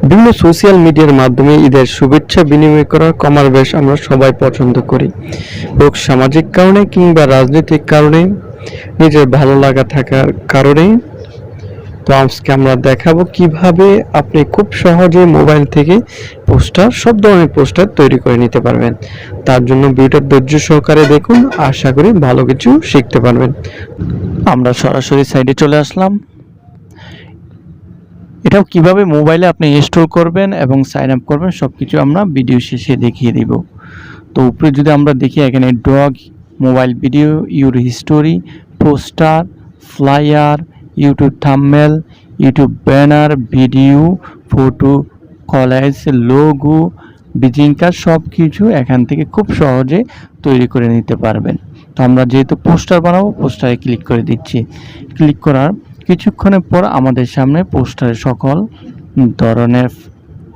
বিভিন্ন সোশ্যাল মিডিয়ার মাধ্যমে ঈদের শুভেচ্ছা বিনিময় করা কমার আমরা সবাই পছন্দ করি, হোক সামাজিক কারণে কিংবা রাজনৈতিক কারণে, নিজের ভালো লাগা থাকার কারণে। তো আজকে আমরা দেখাবো কিভাবে আপনি খুব সহজে মোবাইল থেকে সব ধরনের পোস্টার তৈরি করে নিতে পারবেন। তার জন্য ভিডিওটা ধৈর্য সহকারে দেখুন, আশা করি ভালো কিছু শিখতে পারবেন। আমরা সরাসরি সাইডে চলে আসলাম। এটাও কিভাবে মোবাইলে আপনি ইনস্টল করবেন এবং সাইন আপ করবেন সবকিছু আমরা ভিডিও শেষে দেখিয়ে দিব। তো উপরে যদি আমরা দেখি, এখানে dog, mobile video, your history, poster, flyer, YouTube thumbnail, YouTube banner, video, photo, college logo, visiting card সব কিছু এখান থেকে খুব সহজে তৈরি করে নিতে পারবেন। তো আমরা যেহেতু পোস্টার বানাবো, পোস্টারে ক্লিক করে দিচ্ছি। ক্লিক করার কিছুক্ষণের পর আমাদের সামনে পোস্টারের সকল ধরনের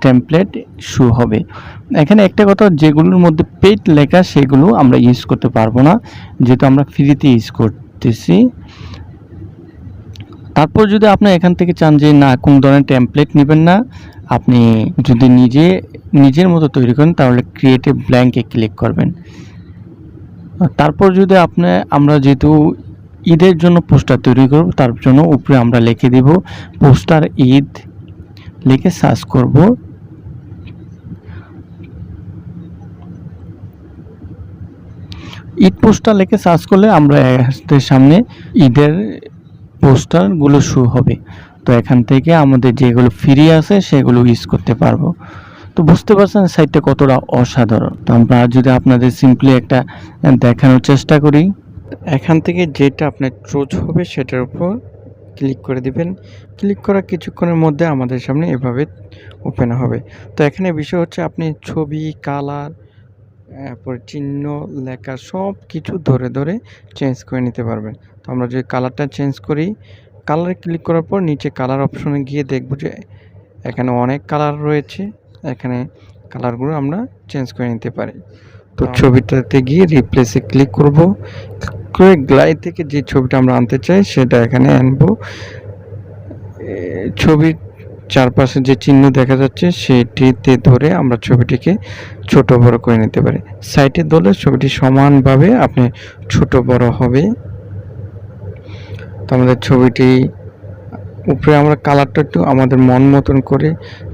টেমপ্লেট শো হবে। এখানে একটা কথা, যেগুলোর মধ্যে পেইড লেখা সেগুলো আমরা ইউজ করতে পারবো না, যেহেতু আমরা ফ্রিতে ইউজ করতেছি। তারপর যদি আপনি এখান থেকে চান যে না কোন ধরনের টেমপ্লেট নেবেন না, আপনি যদি নিজের মতো তৈরি করেন তাহলে ক্রিয়েটিভ ব্ল্যাঙ্কে ক্লিক করবেন। তারপর যদি আমরা যেহেতু ঈদের জন্য পোস্টার তৈরি করব, তার জন্য উপরে আমরা লিখে দিব পোস্টার ঈদ, লিখে সার্চ করব। ঈদ পোস্টার লিখে সার্চ করলে আমাদের সামনে ঈদের পোস্টারগুলো শো হবে। তো এখান থেকে আমাদের যেগুলো ফ্রি আছে সেগুলো ইউজ করতে পারবো। তো বুঝতে পারছেন সাইটটা কতটা অসাধারণ। তো আমরা যদি আপনাদের সিম্পলি একটা দেখানোর চেষ্টা করি, এখান থেকে যেটা আপনার চুজ হবে সেটার উপর ক্লিক করে দিবেন। ক্লিক করার কিছুক্ষণের মধ্যে আমাদের সামনে এভাবে ওপেন হবে। তো এখানে বিষয় হচ্ছে আপনি ছবি, কালার, তারপর চিহ্ন, লেখা সব কিছু ধরে ধরে চেঞ্জ করে নিতে পারবেন। তো আমরা যদি কালারটা চেঞ্জ করি, কালারে ক্লিক করার পর নিচে কালার অপশনে গিয়ে দেখব যে এখানে অনেক কালার রয়েছে। এখানে কালারগুলো আমরা চেঞ্জ করে নিতে পারি। তো ছবিটাতে গিয়ে রিপ্লেসে ক্লিক করব। করে গ্লাইড থেকে যে ছবিটা আমরা আনতে চাই সেটা এখানে আনবো। ছবির চারপাশে যে চিহ্ন দেখা যাচ্ছে সেটিতে ধরে আমরা ছবিটিকে ছোট বড় করে নিতে পারি। সাইডে ধরলে ছবিটি সমানভাবে আপনি ছোট বড় হবে। তো আমাদের ছবিটি উপরে আমরা কালারটা একটু আমাদের মন মতন করে,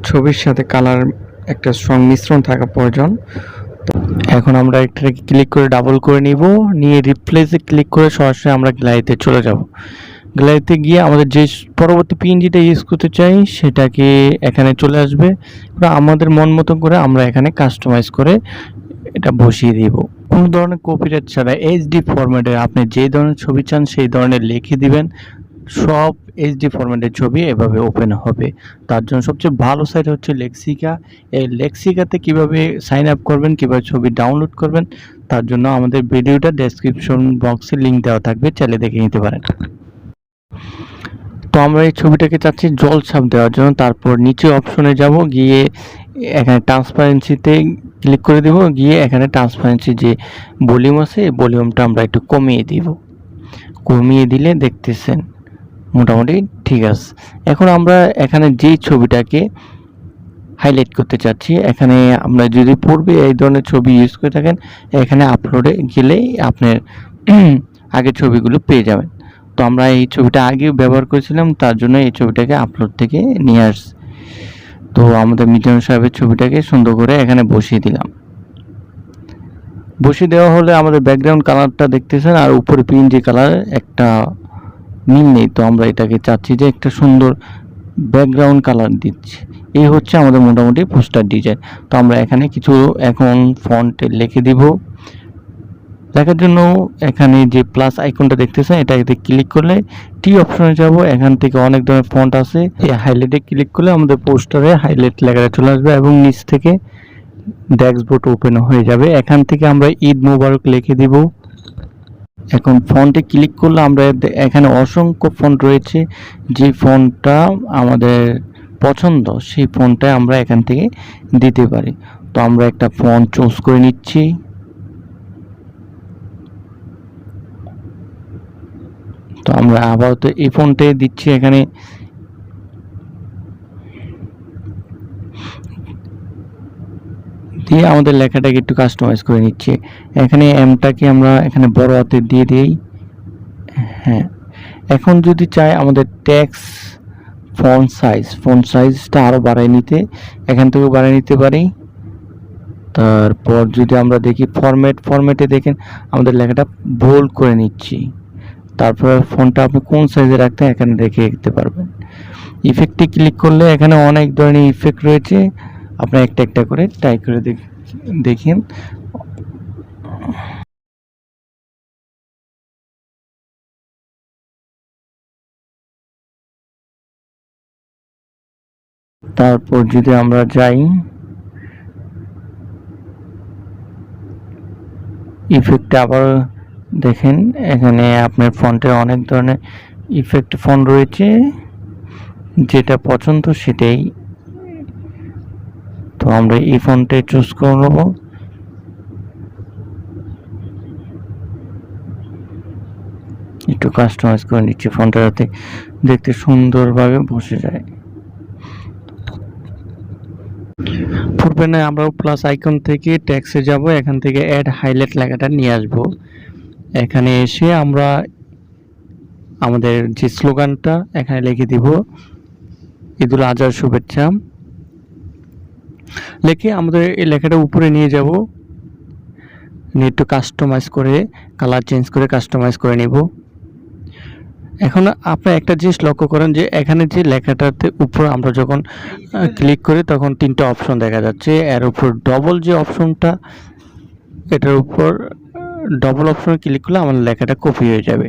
ছবির সাথে কালার একটা সংমিশ্রণ থাকা প্রয়োজন। এখন আমরা এটাকে ক্লিক করে ডাবল করে নিয়ে রিপ্লেসে ক্লিক করে সরাসরি আমরা গ্যালারিতে চলে যাব। গ্যালারিতে গিয়ে আমাদের যে পরবর্তী পিএনজিটা ইউজ করতে চাই সেটাকে এখানে চলে আসবে। আমাদের মন মতো করে আমরা এখানে কাস্টমাইজ করে এটা বসিয়ে দিব। কোনো ধরনের কপিরাইট ছাড়া এইচডি ফরম্যাটে আপনি যে ধরনের ছবি চান সেই ধরনের লিখে দিবেন। সব এইচডি ফরম্যাটের ছবি এভাবে ওপেন হবে। তার জন্য সবচেয়ে ভালো সাইট হচ্ছে লেক্সিকা। এই লেক্সিকাতে কিভাবে সাইন আপ করবেন, কিভাবে ছবি ডাউনলোড করবেন, তার জন্য আমাদের ভিডিওটা ডেসক্রিপশন বক্সে লিঙ্ক দেওয়া থাকবে, চাইলে দেখে নিতে পারেন। তো আমরা এই ছবিটাকে চাচ্ছি জল ছাপ দেওয়ার জন্য। তারপর নিচে অপশনে যাব, গিয়ে এখানে ট্রান্সপারেন্সিতে ক্লিক করে দেব। গিয়ে এখানে ট্রান্সপারেন্সি যে ভলিউম আছে এই ভলিউমটা আমরা একটু কমিয়ে দিব। কমিয়ে দিলে দেখতেছেন মোটামুটি ঠিক আছে। এখন আমরা এখানে যেই ছবিটাকে হাইলাইট করতে চাচ্ছি, এখানে আমরা যদি পূর্বে এই ধরনের ছবি ইউজ করে থাকেন, এখানে আপলোডে গেলেই আপনার আগের ছবিগুলো পেয়ে যাবেন। তো আমরা এই ছবিটা আগেও ব্যবহার করেছিলাম, তার জন্য এই ছবিটাকে আপলোড থেকে নিয়ে আসছি। তো আমাদের মিজান সাহেবের ছবিটাকে সুন্দর করে এখানে বসিয়ে দিলাম। বসিয়ে দেওয়া হলে আমাদের ব্যাকগ্রাউন্ড কালারটা দেখতেছেন, আর উপরে পিএনজি কালার একটা মিল নেই। তো আমরা এটাকে চাচ্ছি যে একটা সুন্দর ব্যাকগ্রাউন্ড কালার দিচ্ছি। এই হচ্ছে আমাদের মোটামুটি পোস্টার ডিজাইন। তো আমরা এখানে কিছু এখন ফন্টে লিখে দিব। লেখার জন্য এখানে যে প্লাস আইকনটা দেখতেছেন এটাতে ক্লিক করলে টি অপশনে যাব। এখান থেকে অনেক ধরনের ফন্ট আছে। এই হাইলাইটে ক্লিক করলে আমাদের পোস্টারে হাইলাইট লেখাটা চলে আসবে এবং নিচ থেকে ড্যাশবোর্ড ওপেন হয়ে যাবে। এখান থেকে আমরা ঈদ মোবারক লিখে দিব। এখন ফন্টে ক্লিক করলে আমরা এখানে অসংখ্য ফন্ট রয়েছে। যে ফন্টটা আমাদের পছন্দ সেই ফন্টটা আমরা এখান থেকে দিতে পারি। তো আমরা একটা ফন্ট চুজ করে নিচ্ছি। তো আমরা আপাতত এই ফন্টে দিচ্ছি। এখানে দিয়ে আমাদের লেখাটাকে একটু কাস্টমাইজ করে নিচ্ছি। এখানে এমটাকে আমরা এখানে বড় হাতে দিয়ে দিই। হ্যাঁ, এখন যদি চাই আমাদের টেক্সট ফন্ট সাইজটা আরো বাড়ায় নিতে, এখান থেকেও বাড়ায় নিতে পারি। তারপর যদি আমরা দেখি ফরম্যাটে দেখেন আমাদের লেখাটা বোল্ড করে নিচ্ছি। তারপর ফন্টটা আপনি কোন সাইজে রাখতে এখানে রেখে দিতে পারবেন। ইফেক্টে ক্লিক করলে এখানে অনেক ধরনের ইফেক্ট রয়েছে, আপনি একটা একটা করে ট্রাই করে দেখেন। তারপর যদি আমরা যাই ইফেক্টে, আবার দেখেন এখানে আপনার ফন্টে অনেক ধরনের ইফেক্ট ফন্ট রয়েছে, যেটা পছন্দ সেটাই। তো আমরা এই ফন্টে চুজ করে নেব। একটু কাস্টমাইজ করে নিচ্ছি ফন্টটা যাতে দেখতে সুন্দরভাবে বসে যায়। পূর্বে নয় আমরা প্লাস আইকন থেকে টেক্সটে যাব, এখান থেকে অ্যাড হাইলাইট লেখাটা নিয়ে আসব। এখানে এসে আমরা আমাদের যে স্লোগানটা এখানে লিখে দিব, ঈদুল আজহার শুভেচ্ছা লিখে আমাদের এই লেখাটা উপরে নিয়ে যাব, নিয়ে একটু কাস্টমাইজ করে কালার চেঞ্জ করে কাস্টমাইজ করে নিব। এখন আপনি একটা জিনিস লক্ষ্য করেন যে এখানে যে লেখাটাতে উপর আমরা যখন ক্লিক করি তখন তিনটা অপশন দেখা যাচ্ছে, এর উপর ডবল যে অপশনটা, এটার উপর ডবল অপশনে ক্লিক করলে আমাদের লেখাটা কপি হয়ে যাবে।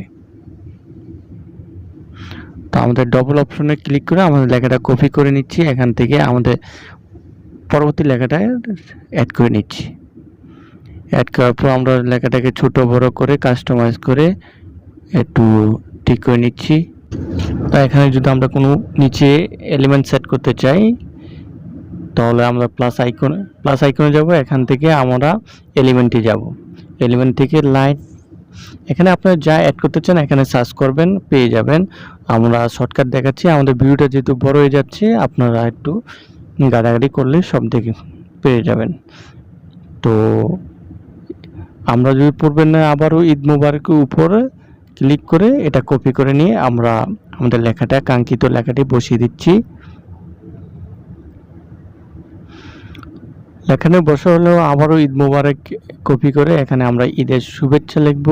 তো আমাদের ডবল অপশনে ক্লিক করে আমাদের লেখাটা কপি করে নিচ্ছি, এখান থেকে আমাদের পরবর্তী লেখাটা অ্যাড করে নিচ্ছি। অ্যাড করার পর আমরা লেখাটাকে ছোট বড় করে কাস্টমাইজ করে একটু ঠিক করে নিচ্ছি। তো এখানে যদি আমরা কোনো নিচে এলিমেন্ট সেট করতে চাই তাহলে আমরা প্লাস আইকনে যাব, এখান থেকে আমরা এলিমেন্টে যাব, এলিমেন্ট থেকে লাইন, এখানে আপনারা যা অ্যাড করতে চান এখানে সার্চ করবেন পেয়ে যাবেন। আমরা শর্টকাট দেখাচ্ছি, আমাদের ভিডিওটা যেহেতু বড় হয়ে যাচ্ছে আপনারা একটু গাড়াগাড়ি করলে সব দেখে পেয়ে যাবেন। তো আমরা যদি পূর্বের নয় আবারও ঈদ মোবারকের উপরে ক্লিক করে এটা কপি করে নিয়ে আমরা আমাদের লেখাটা কাঙ্ক্ষিত লেখাটি বসিয়ে দিচ্ছি। এখানে বসা হলেও আবারও ঈদ মোবারক কপি করে এখানে আমরা ঈদের শুভেচ্ছা লিখব।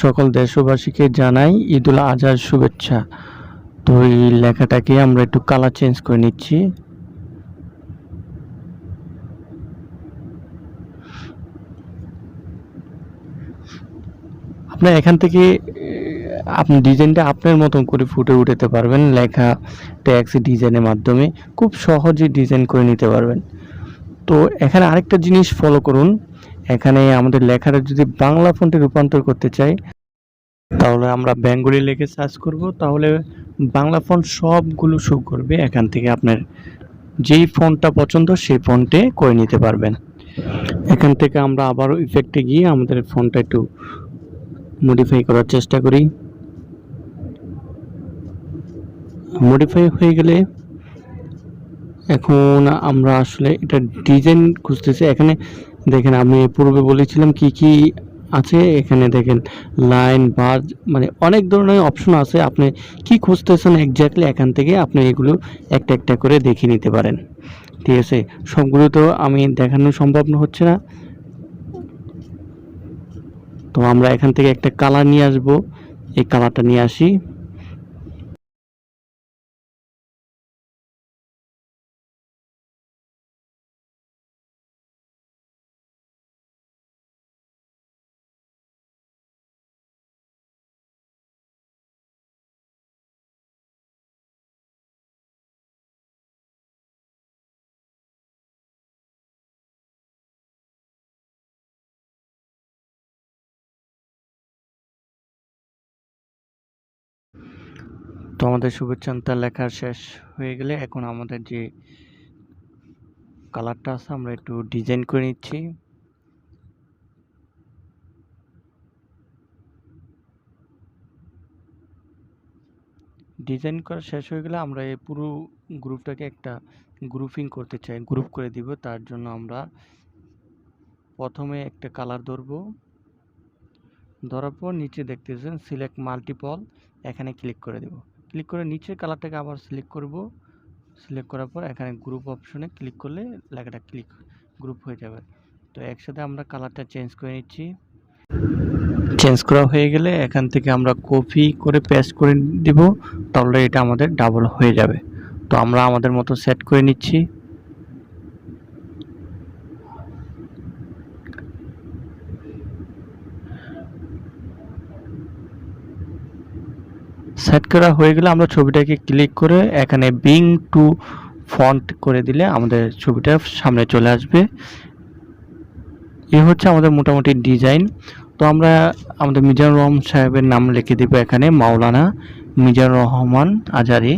সকল দেশবাসীকে জানাই ঈদুল আজহার শুভেচ্ছা। তো এই লেখাটাকে আমরা একটু কালার চেঞ্জ করে নিচ্ছি। আপনার এখান থেকে আপনি ডিজাইনটা আপনার মতন করে ফুটে উঠাতে পারবেন, লেখা ট্যাক্স ডিজাইনের মাধ্যমে খুব সহজে ডিজাইন করে নিতে পারবেন। তো এখানে আরেকটা জিনিস ফলো করুন, এখানে আমাদের লেখাটা যদি বাংলা ফন্টে রূপান্তর করতে চাই তাহলে আমরা বেঙ্গলি লিখে সার্চ করব, তাহলে বাংলা ফন্ট সবগুলো শো করবে। এখান থেকে আপনার যেই ফন্টটা পছন্দ সেই ফন্টে করে নিতে পারবেন। এখান থেকে আমরা আবারও ইফেক্টে গিয়ে আমাদের ফন্টটা একটু মডিফাই করার চেষ্টা করি। মডিফাই হয়ে গেলে এখন আমরা আসলে এটা ডিজাইন খুঁজতেছি। এখানে দেখেন আমি পূর্বে বলেছিলাম কি কি আছে, এখানে দেখেন লাইন বার মানে অনেক ধরনের অপশন আছে, আপনি কি খুঁজতেছেন এক্স্যাক্টলি এখান থেকে আপনি এগুলো একটা একটা করে দেখে নিতে পারেন। ঠিক আছে, সবগুলো তো আমি দেখানো সম্ভব হচ্ছে না, তো আমরা এখান থেকে একটা কালার নিয়ে আসব, এই কালারটা নিয়ে আসি। তো আমাদের শুভেচ্ছান্তা লেখা শেষ হয়ে গেলে এখন আমাদের যে কালারটা আছে আমরা একটু ডিজাইন করে নিচ্ছি। ডিজাইন করা শেষ হয়ে গেলে আমরা এই পুরো গ্রুপটাকে একটা গ্রুপিং করতে চাই, গ্রুপ করে দিব। তার জন্য আমরা প্রথমে একটা কালার ধরবো, ধরার পর নিচে দেখতেছেন সিলেক্ট মাল্টিপল, এখানে ক্লিক করে দেব। ক্লিক করে নিচের কালারটাকে আবার সিলেক্ট করব। সিলেক্ট করার পর এখানে গ্রুপ অপশনে ক্লিক করলে লেখাটা গ্রুপ হয়ে যাবে। তো একসাথে আমরা কালারটা চেঞ্জ করে নিচ্ছি। চেঞ্জ করা হয়ে গেলে এখান থেকে আমরা কপি করে পেস্ট করে দিব, তাহলে এটা আমাদের ডাবল হয়ে যাবে। তো আমরা আমাদের মতো সেট করে নিচ্ছি। সেট করা হয়ে গেলে আমরা ছবিটাকে ক্লিক করে এখানে বিং টু ফন্ট করে দিলে আমাদের ছবিটা সামনে চলে আসবে। এই হচ্ছে আমাদের মোটামুটি ডিজাইন। তো আমরা আমাদের মিজানুর রহমান সাহেবের নাম লিখে দিব এখানে, মাওলানা মিজানুর রহমান আজারি।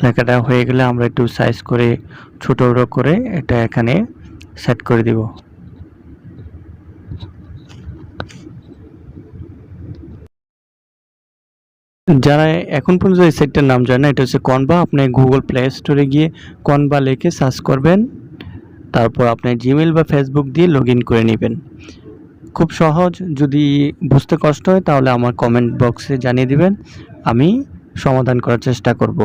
লেখাটা হয়ে গেলে আমরা একটু সাইজ করে ছোট বড় করে এটা এখানে সেট করে দিব। যারা এখন পর্যন্ত এই সেটটার নাম জানে না, এটা হচ্ছে কনভা। আপনি গুগল প্লে স্টোরে গিয়ে কনভা লিখে সার্চ করবেন, তারপর আপনি জিমেল বা ফেসবুক দিয়ে লগ ইন করে নেবেন। খুব সহজ। যদি বুঝতে কষ্ট হয় তাহলে আমার কমেন্ট বক্সে জানিয়ে দিবেন, আমি সমাধান করার চেষ্টা করব।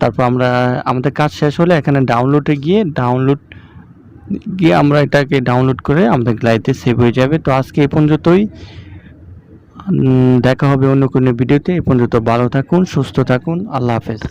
তারপর আমরা আমাদের কাজ শেষ হলে এখানে ডাউনলোডে গিয়ে আমরা এটাকে ডাউনলোড করে আমাদের গ্যালারিতে সেভ হয়ে যাবে। তো আজকে এই পর্যন্তই। দেখা হবে অন্য কোনো ভিডিওতে। এই পর্যন্ত ভালো থাকুন, সুস্থ থাকুন। আল্লাহ হাফেজ।